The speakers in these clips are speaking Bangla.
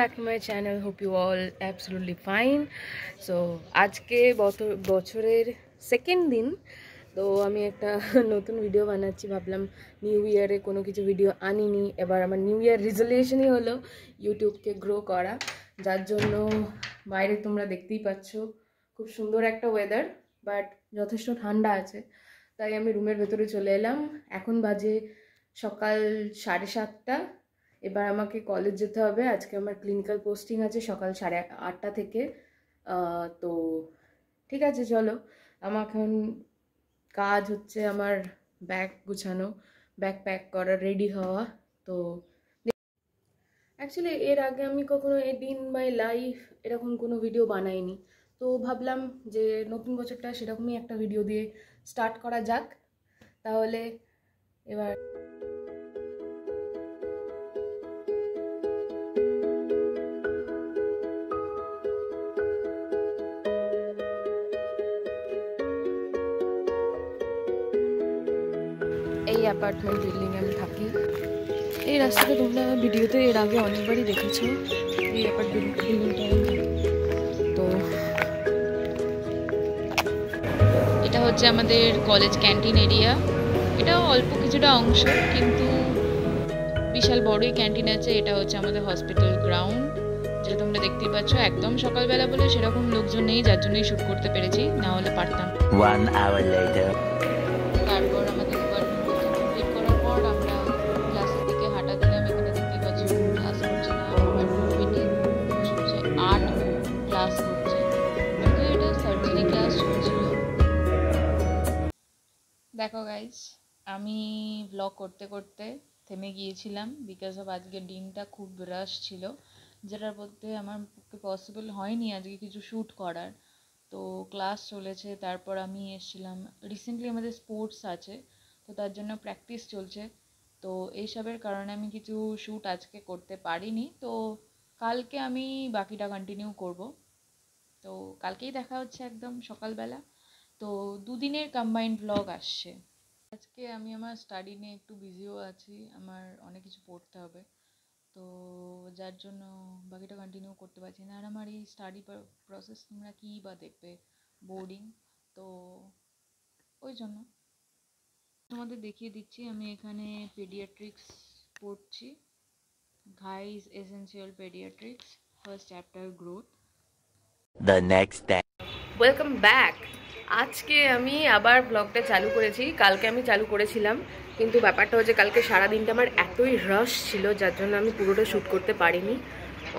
back to my channel. Hope you all absolutely fine. So আজকে বছরের সেকেন্ড দিন, তো আমি একটা নতুন ভিডিও বানাচ্ছি। ভাবলাম নিউ ইয়ারে কোনো কিছু ভিডিও আনিনি, এবার আমার নিউ ইয়ার রেজলিউশনই হলো ইউটিউবকে গ্রো করা, যার জন্য বাইরে তোমরা দেখতেই পাচ্ছ খুব সুন্দর একটা ওয়েদার, বাট যথেষ্ট ঠান্ডা আছে, তাই আমি রুমের ভেতরে চলে এলাম। এখন বাজে সকাল 7:30। এবার আমাকে কলেজ যেতে হবে। আজকে আমার ক্লিনিক্যাল পোস্টিং আছে সকাল 8:30 থেকে। তো ঠিক আছে, চলো। আমার এখন কাজ হচ্ছে আমার ব্যাগ গুছানো, ব্যাগ প্যাক করা, রেডি হওয়া। তো অ্যাকচুয়ালি এর আগে আমি কখনো এ দিন মাই লাইফ এরকম কোনো ভিডিও বানাইনি, তো ভাবলাম যে নতুন বছরটা সেরকমই একটা ভিডিও দিয়ে স্টার্ট করা যাক। তাহলে এবার এই অ্যাপার্টমেন্ট বিল্ডিংয়ে আমি থাকি। এই রাস্তাটা তোমরা ভিডিওতে এর আগে অনেকবারই দেখেছো। এই অ্যাপার্টমেন্ট বিল্ডিংটা তো এটা হচ্ছে আমাদের কলেজ ক্যান্টিন এরিয়া। এটাও অল্প কিছুটা অংশ, কিন্তু বিশাল বড়ই ক্যান্টিন আছে। এটা হচ্ছে আমাদের হসপিটাল গ্রাউন্ড, যেটা তোমরা দেখতেই পাচ্ছ। একদম সকালবেলা বলে সেরকম লোকজন নেই, যার জন্যই শ্যুট করতে পেরেছি, না হলে পারতাম। 1 hour later তারপর আমাদের ডিপার্টমেন্ট কমপ্লিট করার পর আমরা ক্লাসের দিকে হাঁটা দিলাম। এখানে দেখতেই পাচ্ছ ক্লাস হচ্ছে না, আর্ট ক্লাস হচ্ছে, কিন্তু এটা সার্জারি ক্লাস চলছিল। দেখো গাইজ, আমি ব্লগ করতে করতে থেমে গিয়েছিলাম, বিকজ অফ আজকের দিনটা খুব রাশ ছিল, যেটার মধ্যে আমার পক্ষে পসিবল হয়নি আজকে কিছু শ্যুট করার। তো ক্লাস চলেছে, তারপর আমি এসেছিলাম। রিসেন্টলি আমাদের স্পোর্টস আছে, তো তার জন্য প্র্যাকটিস চলছে। তো এইসবের কারণে আমি কিছু শ্যুট আজকে করতে পারিনি। তো কালকে আমি বাকিটা কন্টিনিউ করব। তো কালকেই দেখা হচ্ছে একদম সকালবেলা। তো দুদিনের কম্বাইন্ড ব্লগ আসছে। আজকে আমি আমার স্টাডি নিয়ে একটু বিজিও আছি, আমার অনেক কিছু পড়তে হবে, তো যার জন্য বাকিটা কন্টিনিউ করতে পারছি না। আর আমার এই স্টাডি প্রসেস তোমরা কী বা দেখবে, বোর্ডিং, তো ওই জন্য তোমাদের দেখিয়ে দিচ্ছি। আমি এখানে পেডিয়াট্রিক্স পড়ছি, guys essential paediatrics, first chapter growth. the next day welcome back. আজকে আমি আবার ব্লগটা চালু করেছি। কালকে আমি চালু করেছিলাম, কিন্তু ব্যাপারটা হচ্ছে কালকে সারাদিনটা আমার এতই রাশ ছিল, যার জন্য আমি পুরোটা শ্যুট করতে পারিনি।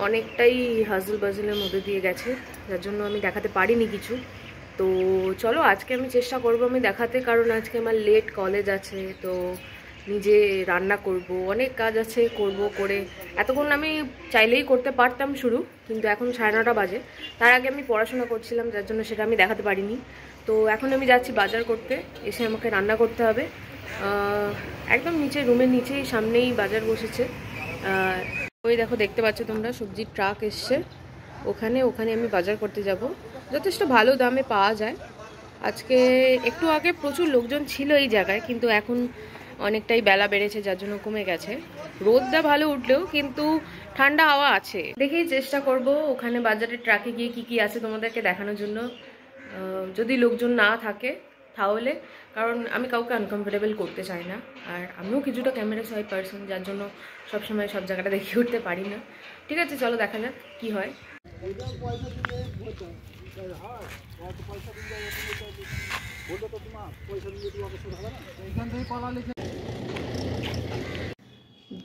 অনেকটাই হাজল বাজলের মধ্যে দিয়ে গেছে, যার জন্য আমি দেখাতে পারিনি কিছু। তো চলো আজকে আমি চেষ্টা করব আমি দেখাতে, কারণ আজকে আমার লেট কলেজ আছে, তো নিজে রান্না করব, অনেক কাজ আছে করব। করে এতক্ষণ আমি চাইলেই করতে পারতাম শুরু, কিন্তু এখন 9:30 বাজে। তার আগে আমি পড়াশোনা করছিলাম, যার জন্য সেটা আমি দেখাতে পারিনি। তো এখন আমি যাচ্ছি বাজার করতে, এসে আমাকে রান্না করতে হবে। একদম নিচে, রুমের নিচেই সামনেই বাজার বসেছে। ওই দেখো, দেখতে পাচ্ছ তোমরা, সবজির ট্রাক এসছে ওখানে আমি বাজার করতে যাব। যথেষ্ট ভালো দামে পাওয়া যায়। আজকে একটু আগে প্রচুর লোকজন ছিল এই জায়গায়, কিন্তু এখন অনেকটাই বেলা বেড়েছে, যার জন্য কমে গেছে। রোদটা ভালো উঠলেও কিন্তু ঠান্ডা হাওয়া আছে। দেখেই চেষ্টা করব ওখানে বাজারের ট্রাকে গিয়ে কি কি আছে তোমাদেরকে দেখানোর জন্য, যদি লোকজন না থাকে তাহলে, কারণ আমি কাউকে আনকমফোর্টেবল করতে চাই না। আর আমিও কিছুটা ক্যামেরা সাই পার্সন, যার জন্য সবসময় সব জায়গাটা দেখিয়ে উঠতে পারি না। ঠিক আছে, চলো দেখা যাক কি হয়।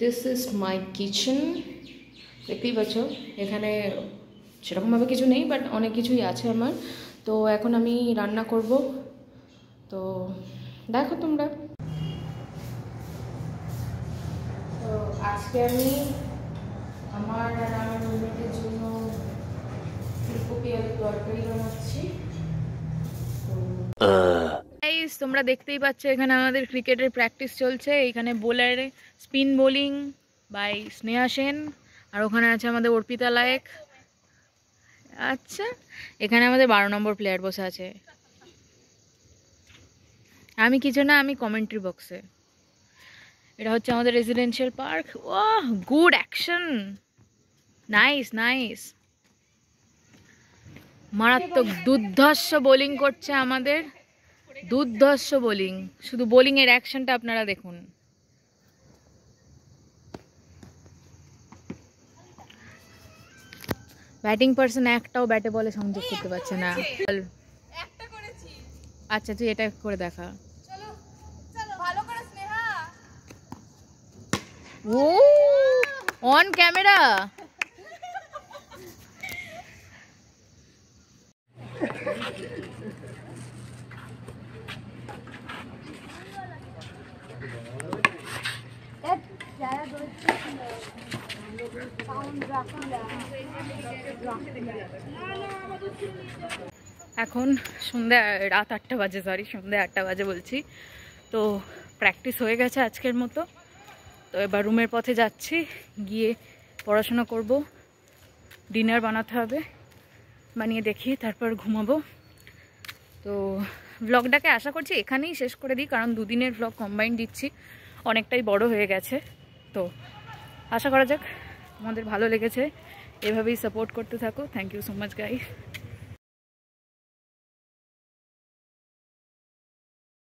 This is my kitchen. দেখতেই পাচ্ছ এখানে সেরকমভাবে কিছু নেই, বাট অনেক কিছুই আছে আমার। তো এখন আমি রান্না করব, তো দেখো তোমরা। তো আজকে আমি আমার আর আমার রুমমেটের জন্য ফুলকপি আলু তরকারি বানাচ্ছি। তোমরা দেখতেই পাচ্ছ এখানে আমাদের ক্রিকেটের প্র্যাকটিস চলছে। এখানে bowler spin bowling by Sneha Sen, আর ওখানে আছে আমাদের অর্পিতা লায়েক। আচ্ছা, এখানে আমাদের 12 নম্বর প্লেয়ার বসে আছে। আমি কিছু না, আমি কমেন্ট্রি বক্সে। এটা হচ্ছে আমাদের রেসিডেন্সিয়াল পার্ক। ওহ, গুড অ্যাকশন। নাইস নাইস, মারাত্মক দুর্ধর্ষ বোলিং করছে আমাদের, দুর্ধর্ষ বোলিং। শুধু বোলিং এর অ্যাকশনটা আপনারা দেখুন। ব্যাটিং পার্সন একটাও ব্যাটে বলে সংযোগ করতে পারছে না। আচ্ছা তুই এটা করে দেখা। ও অন ক্যামেরা। এখন সন্ধ্যা, রাত 8টা বাজে, সরি সন্ধ্যা 8টা বাজে বলছি। তো প্র্যাকটিস হয়ে গেছে আজকের মতো। তো এবার রুমের পথে যাচ্ছি, গিয়ে পড়াশোনা করব, ডিনার বানাতে হবে, বানিয়ে দেখি তারপর ঘুমাবো। তো ব্লগটাকে আশা করছি এখানেই শেষ করে দিই, কারণ দুদিনের ব্লগ কম্বাইন দিচ্ছি, অনেকটাই বড় হয়ে গেছে। তো আশা করা যাক তোমাদের ভালো লেগেছে, এভাবেই সাপোর্ট করতে থাকো। Thank you so much guys.